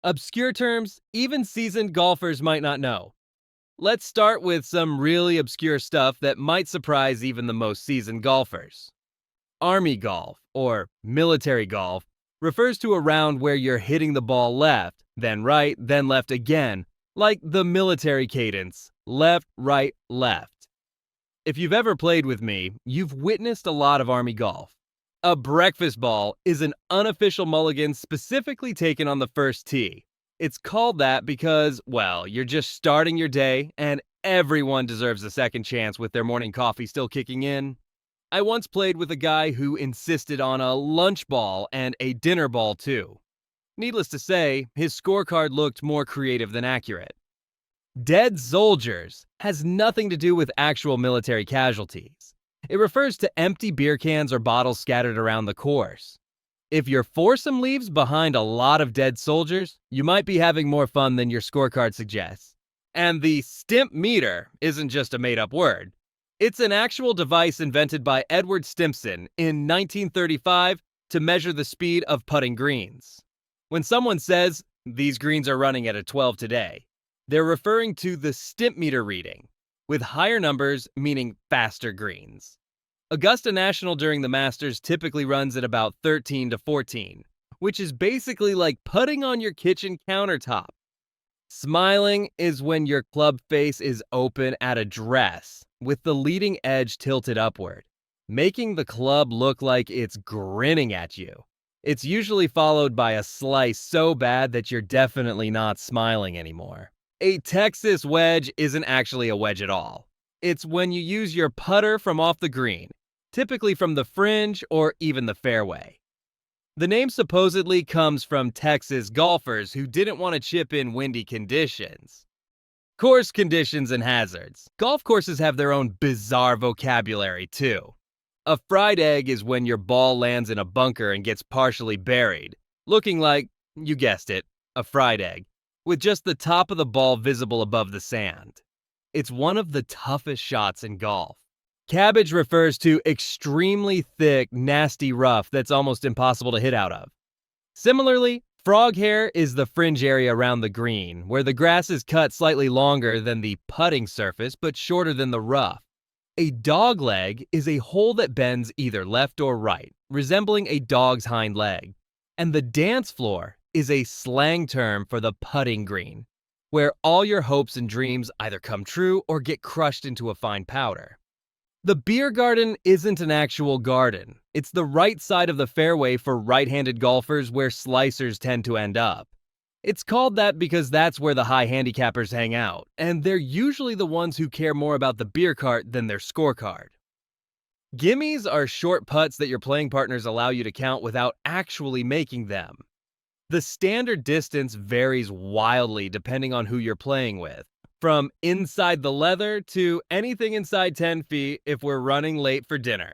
Obscure terms even seasoned golfers might not know. Let's start with some really obscure stuff that might surprise even the most seasoned golfers. Army golf, or military golf, refers to a round where you're hitting the ball left, then right, then left again, like the military cadence left, right, left. If you've ever played with me, you've witnessed a lot of Army golf. A breakfast ball is an unofficial mulligan specifically taken on the first tee. It's called that because, well, you're just starting your day and everyone deserves a second chance with their morning coffee still kicking in. I once played with a guy who insisted on a lunch ball and a dinner ball too. Needless to say, his scorecard looked more creative than accurate. Dead soldiers has nothing to do with actual military casualties. It refers to empty beer cans or bottles scattered around the course. If your foursome leaves behind a lot of dead soldiers, you might be having more fun than your scorecard suggests. And the stimp meter isn't just a made-up word. It's an actual device invented by Edward Stimpson in 1935 to measure the speed of putting greens. When someone says, "These greens are running at a 12 today," they're referring to the stimp meter reading, with higher numbers meaning faster greens. Augusta National during the Masters typically runs at about 13 to 14, which is basically like putting on your kitchen countertop. Smiling is when your club face is open at address, with the leading edge tilted upward, making the club look like it's grinning at you. It's usually followed by a slice so bad that you're definitely not smiling anymore. A Texas wedge isn't actually a wedge at all. It's when you use your putter from off the green, typically from the fringe or even the fairway. The name supposedly comes from Texas golfers who didn't want to chip in windy conditions. Course conditions and hazards. Golf courses have their own bizarre vocabulary too. A fried egg is when your ball lands in a bunker and gets partially buried, looking like, you guessed it, a fried egg, with just the top of the ball visible above the sand. It's one of the toughest shots in golf. Cabbage refers to extremely thick, nasty rough that's almost impossible to hit out of. Similarly, frog hair is the fringe area around the green, where the grass is cut slightly longer than the putting surface but shorter than the rough. A dog leg is a hole that bends either left or right, resembling a dog's hind leg. And the dance floor is a slang term for the putting green, where all your hopes and dreams either come true or get crushed into a fine powder. The beer garden isn't an actual garden. It's the right side of the fairway for right-handed golfers where slicers tend to end up. It's called that because that's where the high handicappers hang out, and they're usually the ones who care more about the beer cart than their scorecard. Gimmies are short putts that your playing partners allow you to count without actually making them. The standard distance varies wildly depending on who you're playing with, from inside the leather to anything inside 10 feet if we're running late for dinner.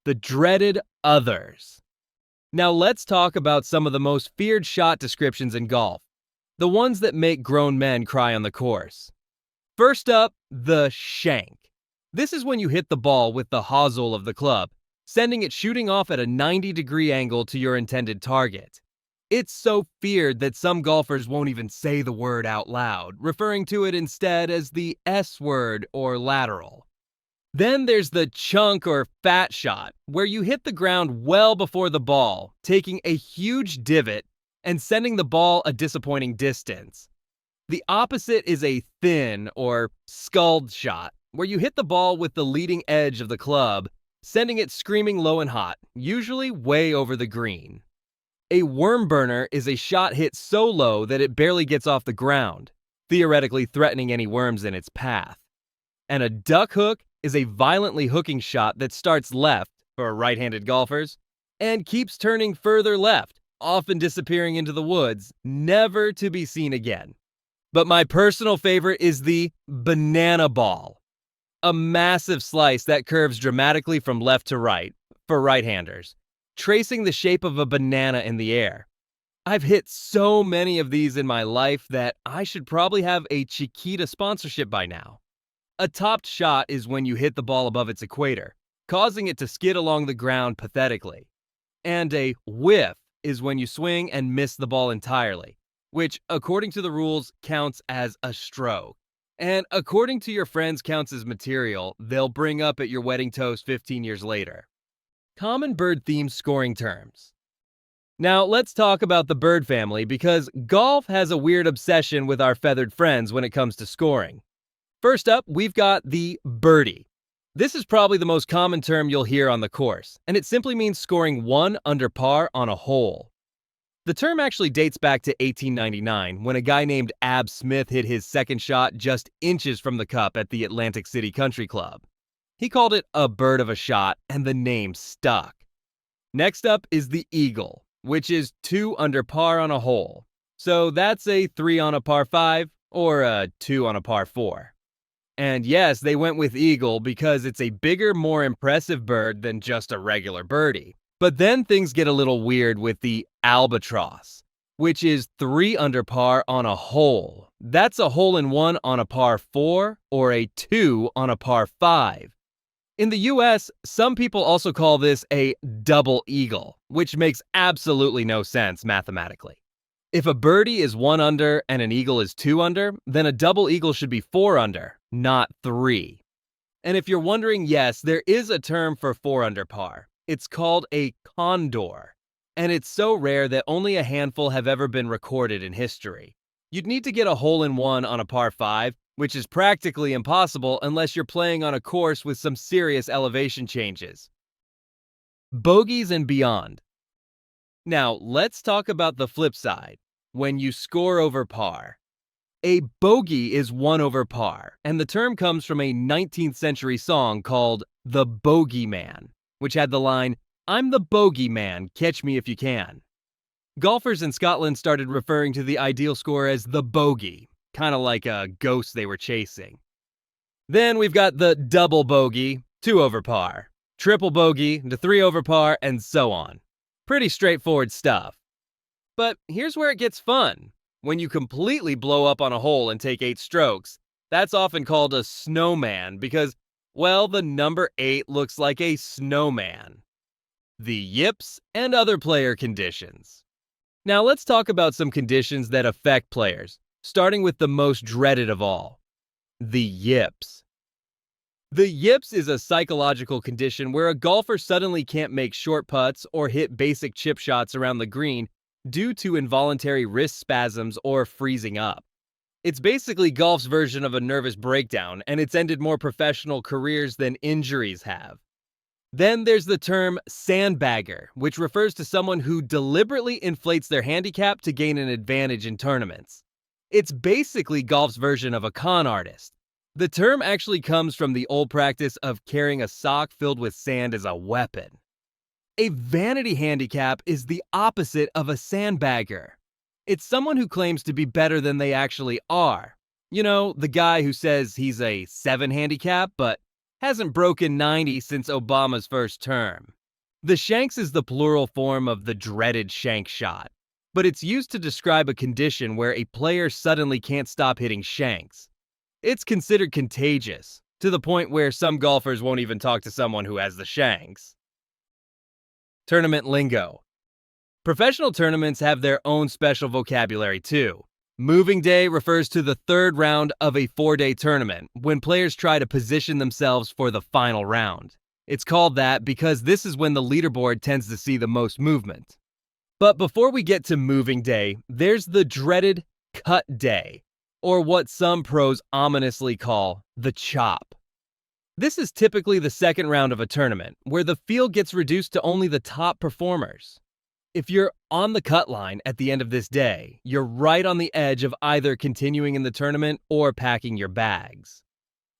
The dreaded others. Now let's talk about some of the most feared shot descriptions in golf. The ones that make grown men cry on the course. First up, the shank. This is when you hit the ball with the hosel of the club, sending it shooting off at a 90-degree angle to your intended target. It's so feared that some golfers won't even say the word out loud, referring to it instead as the S word or lateral. Then there's the chunk or fat shot, where you hit the ground well before the ball, taking a huge divot and sending the ball a disappointing distance. The opposite is a thin or scald shot, where you hit the ball with the leading edge of the club, sending it screaming low and hot, usually way over the green. A worm burner is a shot hit so low that it barely gets off the ground, theoretically threatening any worms in its path. And a duck hook is a violently hooking shot that starts left, for right-handed golfers, and keeps turning further left, often disappearing into the woods, never to be seen again. But my personal favorite is the banana ball, a massive slice that curves dramatically from left to right, for right-handers, tracing the shape of a banana in the air. I've hit so many of these in my life that I should probably have a Chiquita sponsorship by now. A topped shot is when you hit the ball above its equator, causing it to skid along the ground pathetically. And a whiff is when you swing and miss the ball entirely, which, according to the rules, counts as a stroke. And according to your friends, counts as material they'll bring up at your wedding toast 15 years later. Common bird-themed scoring terms. Now, let's talk about the bird family because golf has a weird obsession with our feathered friends when it comes to scoring. First up, we've got the birdie. This is probably the most common term you'll hear on the course, and it simply means scoring 1 under par on a hole. The term actually dates back to 1899 when a guy named Ab Smith hit his second shot just inches from the cup at the Atlantic City Country Club. He called it a bird of a shot, and the name stuck. Next up is the eagle, which is 2 under par on a hole. So that's a 3 on a par 5 or a 2 on a par 4. And yes, they went with eagle because it's a bigger, more impressive bird than just a regular birdie. But then things get a little weird with the albatross, which is 3 under par on a hole. That's a hole-in-one on a par 4 or a 2 on a par 5. In the US, some people also call this a double eagle, which makes absolutely no sense mathematically. If a birdie is 1 under and an eagle is 2 under, then a double eagle should be 4 under, not 3. And if you're wondering, yes, there is a term for 4 under par. It's called a condor, and it's so rare that only a handful have ever been recorded in history. You'd need to get a hole-in-one on a par 5, which is practically impossible unless you're playing on a course with some serious elevation changes. Bogeys and beyond. Now, let's talk about the flip side, when you score over par. A bogey is 1 over par, and the term comes from a 19th century song called The Bogeyman, which had the line, "I'm the bogeyman, catch me if you can." Golfers in Scotland started referring to the ideal score as the bogey, kind of like a ghost they were chasing. Then we've got the double bogey, 2 over par, triple bogey to 3 over par, and so on. Pretty straightforward stuff. But here's where it gets fun. When you completely blow up on a hole and take 8 strokes, that's often called a snowman because, well, the number 8 looks like a snowman. The yips and other player conditions. Now let's talk about some conditions that affect players, starting with the most dreaded of all, the yips. The yips is a psychological condition where a golfer suddenly can't make short putts or hit basic chip shots around the green due to involuntary wrist spasms or freezing up. It's basically golf's version of a nervous breakdown, and it's ended more professional careers than injuries have. Then there's the term sandbagger, which refers to someone who deliberately inflates their handicap to gain an advantage in tournaments. It's basically golf's version of a con artist. The term actually comes from the old practice of carrying a sock filled with sand as a weapon. A vanity handicap is the opposite of a sandbagger. It's someone who claims to be better than they actually are. You know, the guy who says he's a 7 handicap, but hasn't broken 90 since Obama's first term. The shanks is the plural form of the dreaded shank shot, but it's used to describe a condition where a player suddenly can't stop hitting shanks. It's considered contagious, to the point where some golfers won't even talk to someone who has the shanks. Tournament lingo. Professional tournaments have their own special vocabulary too. Moving day refers to the 3rd round of a 4-day tournament, when players try to position themselves for the final round. It's called that because this is when the leaderboard tends to see the most movement. But before we get to moving day, there's the dreaded cut day, or what some pros ominously call the chop. This is typically the 2nd round of a tournament, where the field gets reduced to only the top performers. If you're on the cut line at the end of this day, you're right on the edge of either continuing in the tournament or packing your bags.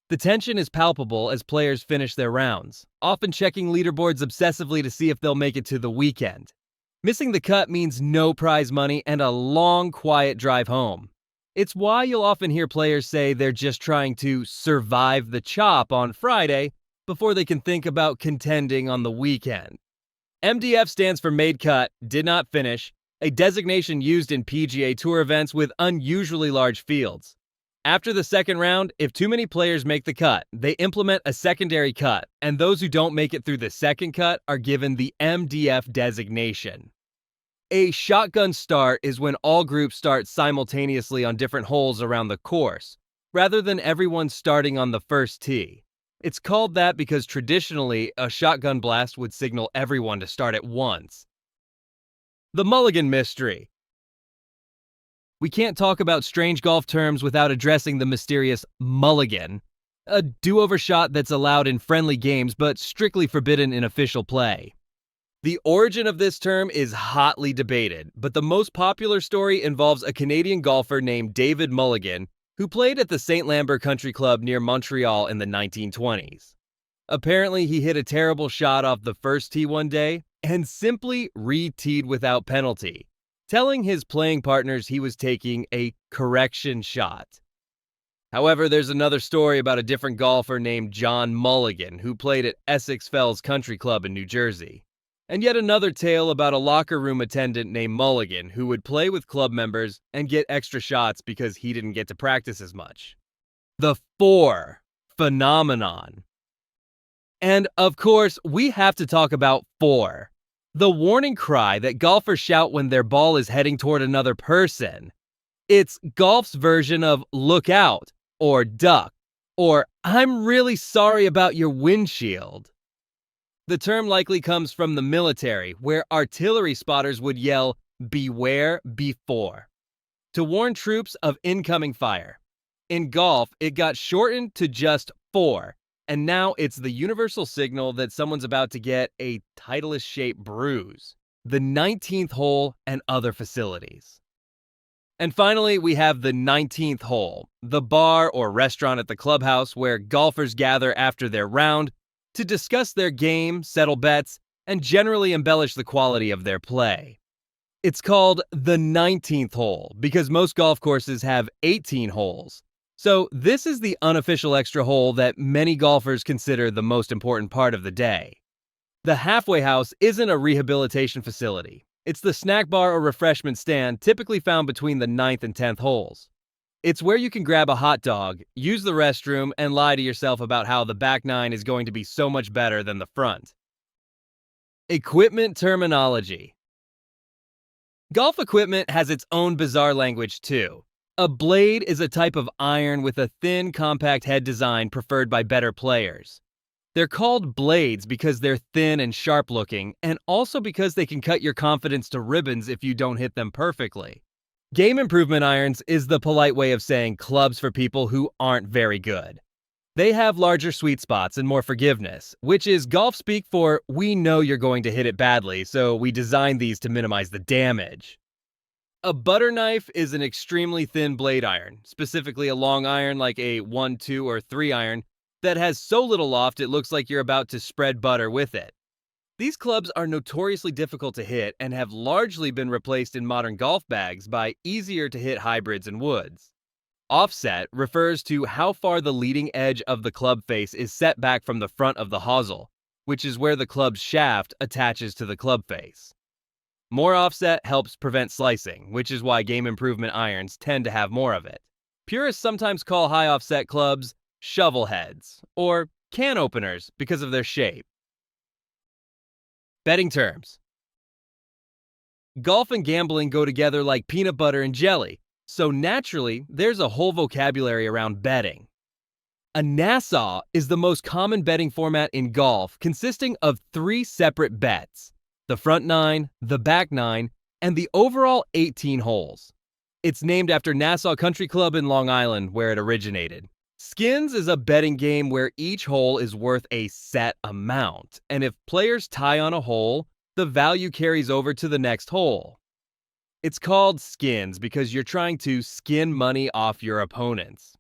The tension is palpable as players finish their rounds, often checking leaderboards obsessively to see if they'll make it to the weekend. Missing the cut means no prize money and a long, quiet drive home. It's why you'll often hear players say they're just trying to survive the chop on Friday before they can think about contending on the weekend. MDF stands for Made Cut, Did Not Finish, a designation used in PGA Tour events with unusually large fields. After the 2nd round, if too many players make the cut, they implement a secondary cut, and those who don't make it through the 2nd cut are given the MDF designation. A shotgun start is when all groups start simultaneously on different holes around the course, rather than everyone starting on the first tee. It's called that because traditionally, a shotgun blast would signal everyone to start at once. The mulligan mystery. We can't talk about strange golf terms without addressing the mysterious mulligan, a do-over shot that's allowed in friendly games but strictly forbidden in official play. The origin of this term is hotly debated, but the most popular story involves a Canadian golfer named David Mulligan, who played at the St. Lambert Country Club near Montreal in the 1920s. Apparently, he hit a terrible shot off the first tee one day and simply re-teed without penalty, telling his playing partners he was taking a correction shot. However, there's another story about a different golfer named John Mulligan who played at Essex Fells Country Club in New Jersey. And yet another tale about a locker room attendant named Mulligan who would play with club members and get extra shots because he didn't get to practice as much. The fore phenomenon. And of course, we have to talk about fore, the warning cry that golfers shout when their ball is heading toward another person. It's golf's version of look out, or duck, or I'm really sorry about your windshield. The term likely comes from the military, where artillery spotters would yell, beware before, to warn troops of incoming fire. In golf, it got shortened to just fore, and now it's the universal signal that someone's about to get a Titleist-shaped bruise, the 19th hole, and other facilities. And finally, we have the 19th hole, the bar or restaurant at the clubhouse where golfers gather after their round to discuss their game, settle bets, and generally embellish the quality of their play. It's called the 19th hole because most golf courses have 18 holes. So this is the unofficial extra hole that many golfers consider the most important part of the day. The halfway house isn't a rehabilitation facility. It's the snack bar or refreshment stand typically found between the 9th and 10th holes. It's where you can grab a hot dog, use the restroom, and lie to yourself about how the back nine is going to be so much better than the front. Equipment terminology. Golf equipment has its own bizarre language too. A blade is a type of iron with a thin, compact head design preferred by better players. They're called blades because they're thin and sharp-looking, and also because they can cut your confidence to ribbons if you don't hit them perfectly. Game improvement irons is the polite way of saying clubs for people who aren't very good. They have larger sweet spots and more forgiveness, which is golf speak for we know you're going to hit it badly, so we designed these to minimize the damage. A butter knife is an extremely thin blade iron, specifically a long iron like a 1, 2, or 3 iron that has so little loft it looks like you're about to spread butter with it. These clubs are notoriously difficult to hit and have largely been replaced in modern golf bags by easier to hit hybrids and woods. Offset refers to how far the leading edge of the club face is set back from the front of the hosel, which is where the club's shaft attaches to the club face. More offset helps prevent slicing, which is why game improvement irons tend to have more of it. Purists sometimes call high offset clubs shovel heads or can openers because of their shape. Betting terms. Golf and gambling go together like peanut butter and jelly, so naturally there's a whole vocabulary around betting. A Nassau is the most common betting format in golf, consisting of 3 separate bets: the front 9, the back 9, and the overall 18 holes. It's named after Nassau Country Club in Long Island, where it originated. Skins is a betting game where each hole is worth a set amount, and if players tie on a hole, the value carries over to the next hole. It's called skins because you're trying to skin money off your opponents.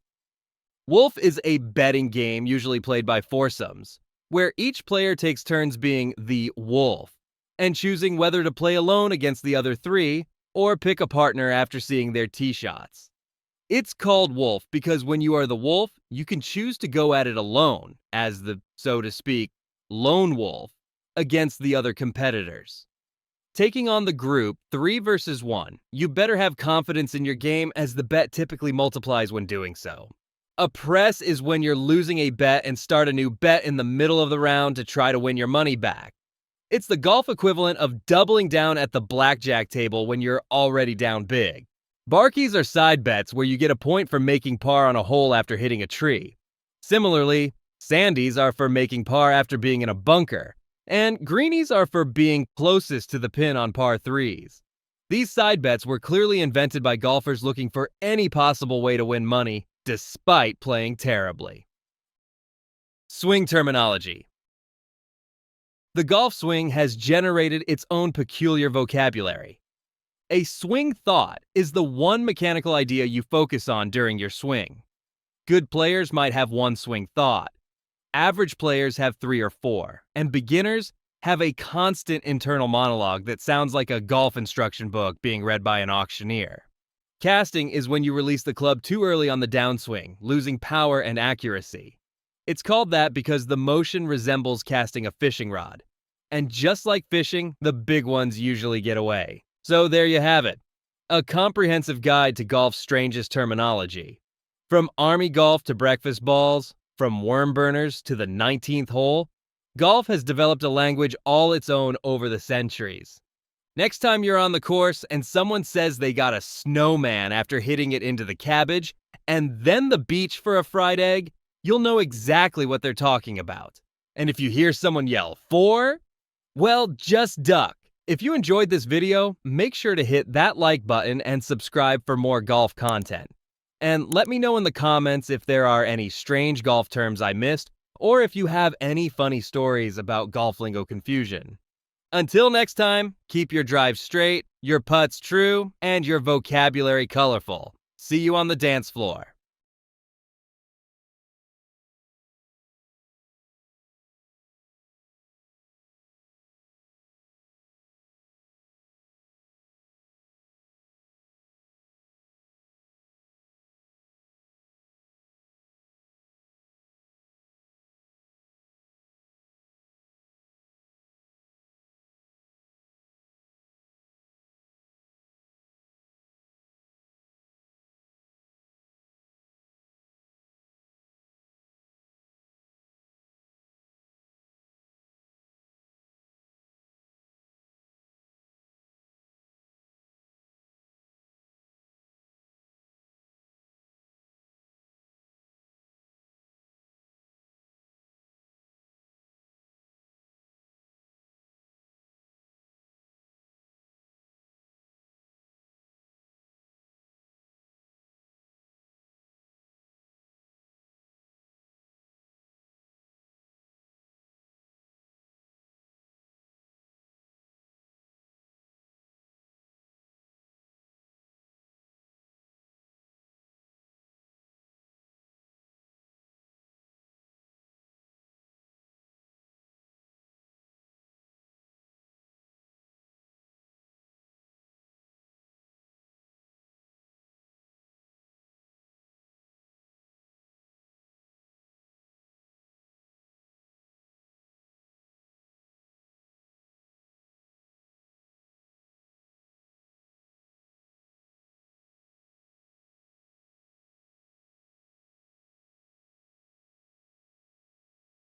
Wolf is a betting game usually played by foursomes, where each player takes turns being the wolf and choosing whether to play alone against the other 3 or pick a partner after seeing their tee shots. It's called wolf because when you are the wolf, you can choose to go at it alone, as the, so to speak, lone wolf, against the other competitors. Taking on the group 3 versus 1, you better have confidence in your game as the bet typically multiplies when doing so. A press is when you're losing a bet and start a new bet in the middle of the round to try to win your money back. It's the golf equivalent of doubling down at the blackjack table when you're already down big. Barkies are side bets where you get a point for making par on a hole after hitting a tree. Similarly, sandies are for making par after being in a bunker, and greenies are for being closest to the pin on par 3s. These side bets were clearly invented by golfers looking for any possible way to win money, despite playing terribly. Swing terminology. The golf swing has generated its own peculiar vocabulary. A swing thought is the one mechanical idea you focus on during your swing. Good players might have one swing thought. Average players have 3 or 4, and beginners have a constant internal monologue that sounds like a golf instruction book being read by an auctioneer. Casting is when you release the club too early on the downswing, losing power and accuracy. It's called that because the motion resembles casting a fishing rod. And just like fishing, the big ones usually get away. So there you have it. A comprehensive guide to golf's strangest terminology. From army golf to breakfast balls, from worm burners to the 19th hole, golf has developed a language all its own over the centuries. Next time you're on the course and someone says they got a snowman after hitting it into the cabbage, and then the beach for a fried egg, you'll know exactly what they're talking about. And if you hear someone yell, "fore," well, just duck. If you enjoyed this video, make sure to hit that like button and subscribe for more golf content. And let me know in the comments if there are any strange golf terms I missed, or if you have any funny stories about golf lingo confusion. Until next time, keep your drive straight, your putts true, and your vocabulary colorful. See you on the dance floor.